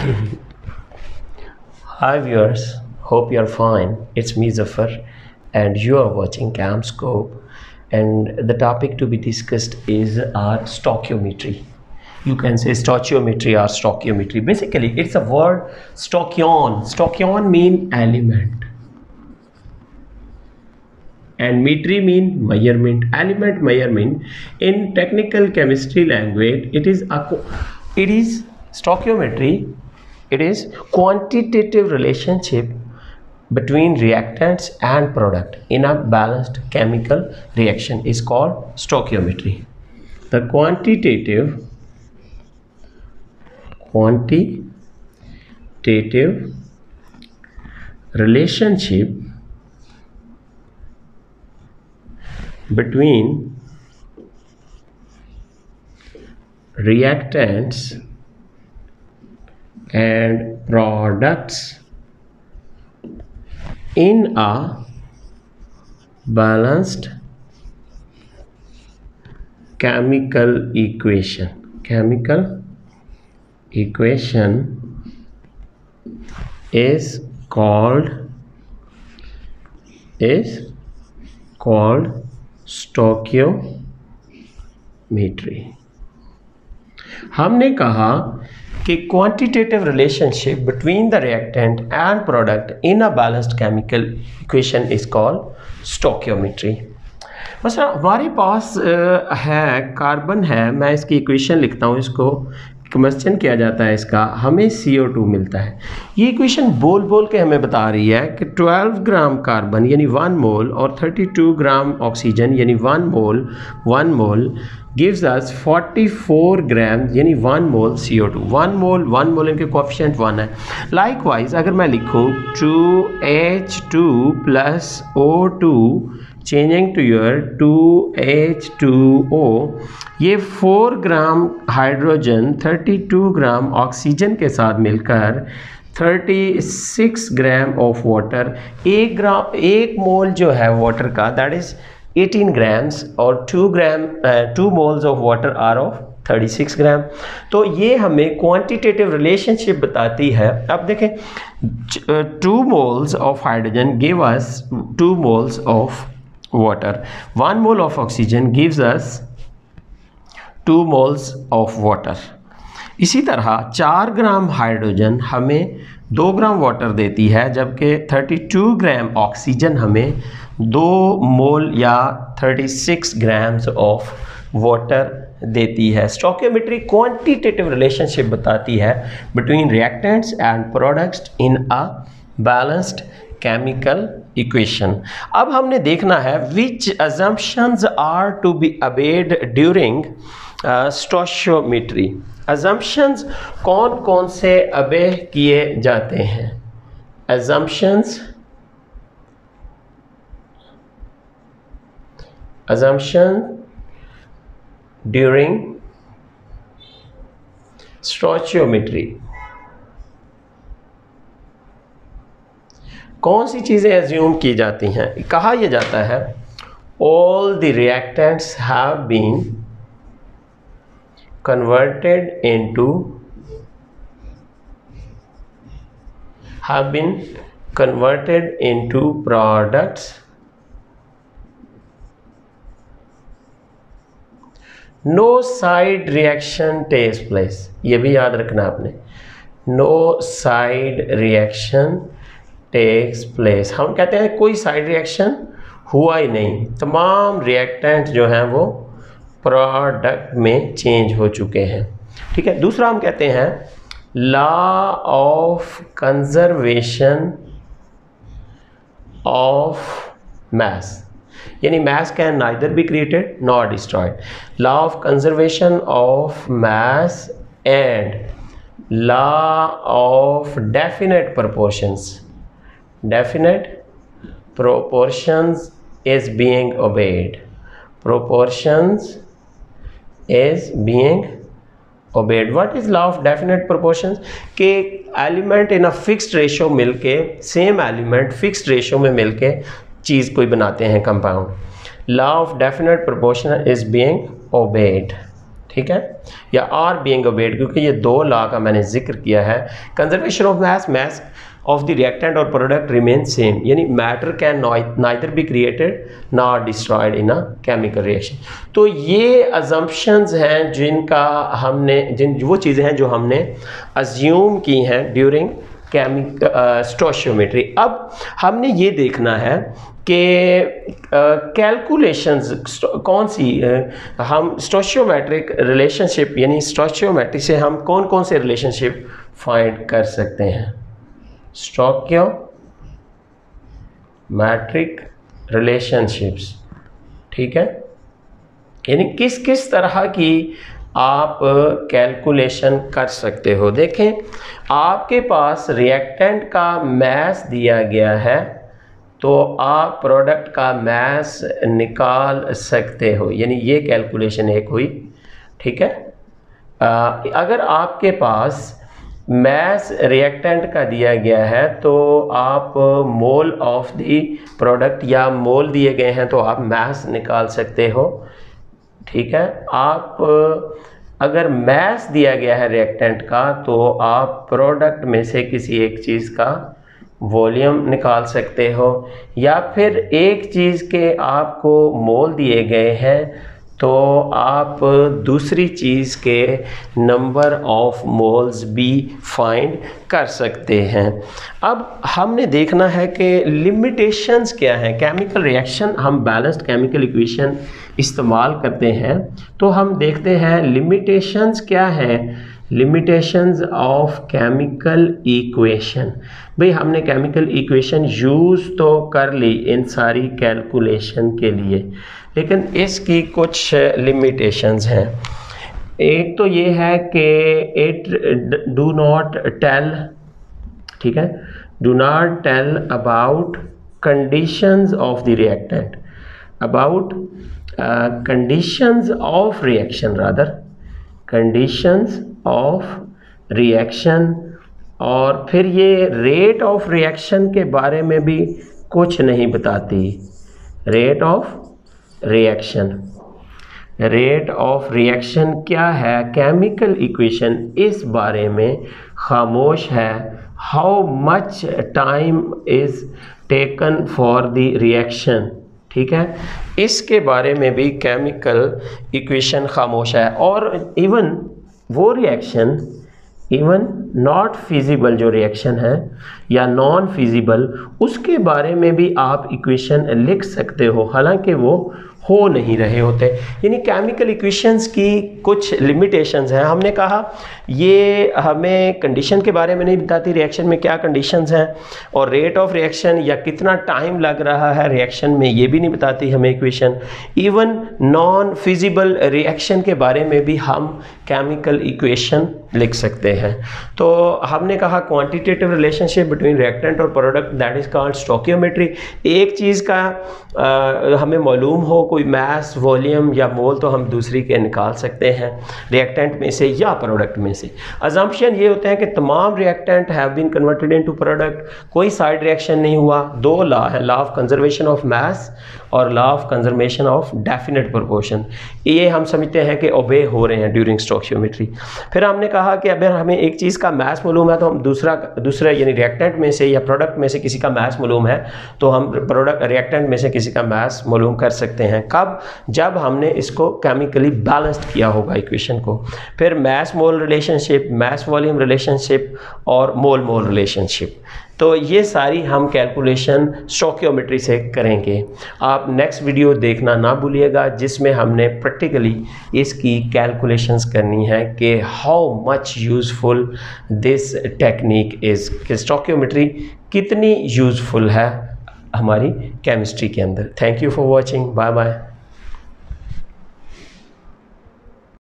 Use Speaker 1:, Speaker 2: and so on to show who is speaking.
Speaker 1: Hi viewers, hope you are fine. It's me Zafar and you are watching Camscope, and the topic to be discussed is our stoichiometry. You can say stoichiometry or stoichiometry. Basically, it's a word stoichion. Stoichion mean element and metry mean measurement. Element measurement in technical chemistry language, it is stoichiometry. It is quantitative relationship between reactants and product in a balanced chemical reaction is called stoichiometry. The quantitative relationship between reactants and products in a balanced chemical equation is called stoichiometry. हमने कहा कि quantitative relationship between the reactant and product in a balanced chemical equation is called stoichiometry. मतलब हमारे पास है carbon है, मैं इसकी equation लिखता हूँ, इसको कम्बस्चन किया जाता है, इसका हमें CO2 मिलता है. ये इक्वेशन बोल बोल के हमें बता रही है कि 12 ग्राम कार्बन यानी 1 मोल और 32 ग्राम ऑक्सीजन यानी 1 मोल gives us 44 grams यानी 1 मोल CO2. 1 मोल इनके कोएफिशिएंट 1 है. लाइकवाइज अगर मैं लिखूँ 2H2 plus O2 changing to your 2H2O, ये 4 ग्राम हाइड्रोजन 32 ग्राम ऑक्सीजन के साथ मिलकर 36 ग्राम ऑफ वाटर, 1 मोल जो है वाटर का दैट इज 18 ग्राम्स और 2 moles of water are of 36 gram. तो ये हमें क्वांटिटेटिव रिलेशनशिप बताती है. अब देखें 2 moles of hydrogen give us 2 moles of water, 1 mole of oxygen gives us 2 moles of water. इसी तरह 4 ग्राम हाइड्रोजन हमें 2 ग्राम वाटर देती है, जबकि 32 ग्राम ऑक्सीजन हमें 2 मोल या 36 ग्राम्स ऑफ वाटर देती है. स्टोइकियोमेट्री क्वांटिटेटिव रिलेशनशिप बताती है between reactants and products in a balanced chemical equation. अब हमने देखना है which assumptions are to be obeyed during stoichiometry. assumptions कौन कौन से obey किए जाते हैं? assumptions during stoichiometry. कौन सी चीज़ें एज्यूम की जाती हैं? कहा यह जाता है all the reactants have been converted into products no side reaction takes place. ये भी याद रखना आपने, no side reaction takes place. हम कहते हैं कोई साइड रिएक्शन हुआ ही नहीं, तमाम रिएक्टेंट जो हैं वो प्रोडक्ट में चेंज हो चुके हैं. ठीक है. दूसरा हम कहते हैं law of conservation of mass, यानी mass can neither be created nor destroyed. Law of conservation of mass and law of definite proportions is being obeyed. Proportions is being obeyed. What is law of definite proportions? के element in a fixed ratio मिलके, same element fixed ratio में मिलके चीज़ कोई बनाते हैं compound. Law of definite proportion is being obeyed. ठीक है, या आर बीइंग ओबेड, क्योंकि ये दो लॉ का मैंने जिक्र किया है। Conservation of mass of the reactant or product remains same, यानी matter can neither be created nor destroyed in a chemical reaction। तो ये assumptions हैं जिनका हमने वो चीज़ें हैं जो हमने assume की हैं during स्टोशियोमेट्री। अब हमने ये देखना है कि कैलकुलेशंस कौन सी हम स्टोशियोमेट्रिक रिलेशनशिप यानी स्टोशियोमेट्री से हम कौन कौन से रिलेशनशिप फाइंड कर सकते हैं। स्टोकियोमेट्रिक रिलेशनशिप्स, ठीक है, यानी किस किस तरह की आप कैलकुलेशन कर सकते हो। देखें, आपके पास रिएक्टेंट का मास दिया गया है तो आप प्रोडक्ट का मास निकाल सकते हो, यानी ये कैलकुलेशन एक हुई, ठीक है। अगर आपके पास मास रिएक्टेंट का दिया गया है तो आप मोल ऑफ द प्रोडक्ट या मोल दिए गए हैं तो आप मास निकाल सकते हो, ठीक है। आप अगर मास दिया गया है रिएक्टेंट का तो आप प्रोडक्ट में से किसी एक चीज़ का वॉल्यूम निकाल सकते हो, या फिर एक चीज़ के आपको मोल दिए गए हैं तो आप दूसरी चीज़ के नंबर ऑफ मोल्स भी फाइंड कर सकते हैं। अब हमने देखना है कि लिमिटेशंस क्या हैं। केमिकल रिएक्शन हम बैलेंस्ड केमिकल इक्वेशन इस्तेमाल करते हैं तो हम देखते हैं लिमिटेशंस क्या हैं। लिमिटेशंस ऑफ केमिकल इक्वेशन, भाई हमने केमिकल इक्वेशन यूज़ तो कर ली इन सारी कैलकुलेशन के लिए, लेकिन इसकी कुछ लिमिटेशंस हैं। एक तो ये है कि इट डू नॉट टेल, ठीक है, do not tell about conditions of the reactant, about conditions of reaction, rather conditions of reaction. और फिर ये रेट ऑफ रिएक्शन के बारे में भी कुछ नहीं बताती। Rate of reaction, rate of reaction क्या है, केमिकल इक्वेशन इस बारे में खामोश है। How much time is taken for the reaction, ठीक है, इसके बारे में भी केमिकल इक्वेशन खामोश है। और इवन वो रिएक्शन, इवन नॉट फिजिबल जो रिएक्शन है या नॉन फिजिबल, उसके बारे में भी आप इक्वेशन लिख सकते हो, हालांकि वो हो नहीं रहे होते। यानी केमिकल इक्वेशंस की कुछ लिमिटेशंस हैं। हमने कहा ये हमें कंडीशन के बारे में नहीं बताती रिएक्शन में क्या कंडीशंस हैं, और रेट ऑफ रिएक्शन या कितना टाइम लग रहा है रिएक्शन में ये भी नहीं बताती हमें equation. Even non feasible reaction के बारे में भी हम केमिकल इक्वेशन लिख सकते हैं। तो हमने कहा क्वांटिटेटिव रिलेशनशिप बिटवीन रिएक्टेंट और product, that is called stoichiometry. एक चीज़ का हमें मालूम हो कोई मास, वॉल्यूम या मोल, तो हम दूसरी के निकाल सकते हैं रिएक्टेंट में से या प्रोडक्ट में से। अजम्पशन ये होते हैं कि तमाम reactant have been converted into product, कोई साइड रिएक्शन नहीं हुआ। दो लॉ है, law of conservation of mass और law of conservation of definite proportion, ये हम समझते हैं कि ओबे हो रहे हैं ड्यूरिंग स्टोकियोमेट्री। फिर हमने कहा कि अगर हमें एक चीज़ का मास मालूम है तो हम दूसरा यानी रिएक्टेंट में से या प्रोडक्ट में से किसी का मास मालूम है तो हम प्रोडक्ट रिएक्टेंट में से किसी का मास मालूम कर सकते हैं। कब? जब हमने इसको केमिकली बैलेंस्ड किया होगा इक्वेशन को। फिर मास मोल रिलेशनशिप, मास वॉल्यूम रिलेशनशिप और मोल मोल रिलेशनशिप, तो ये सारी हम कैलकुलेशन स्टोकियोमेट्री से करेंगे। आप नेक्स्ट वीडियो देखना ना भूलिएगा जिसमें हमने प्रैक्टिकली इसकी कैलकुलेशंस करनी है कि how much useful this technique is, कि स्टोकियोमेट्री कितनी यूज़फुल है हमारी केमिस्ट्री के अंदर। Thank you for watching, bye bye.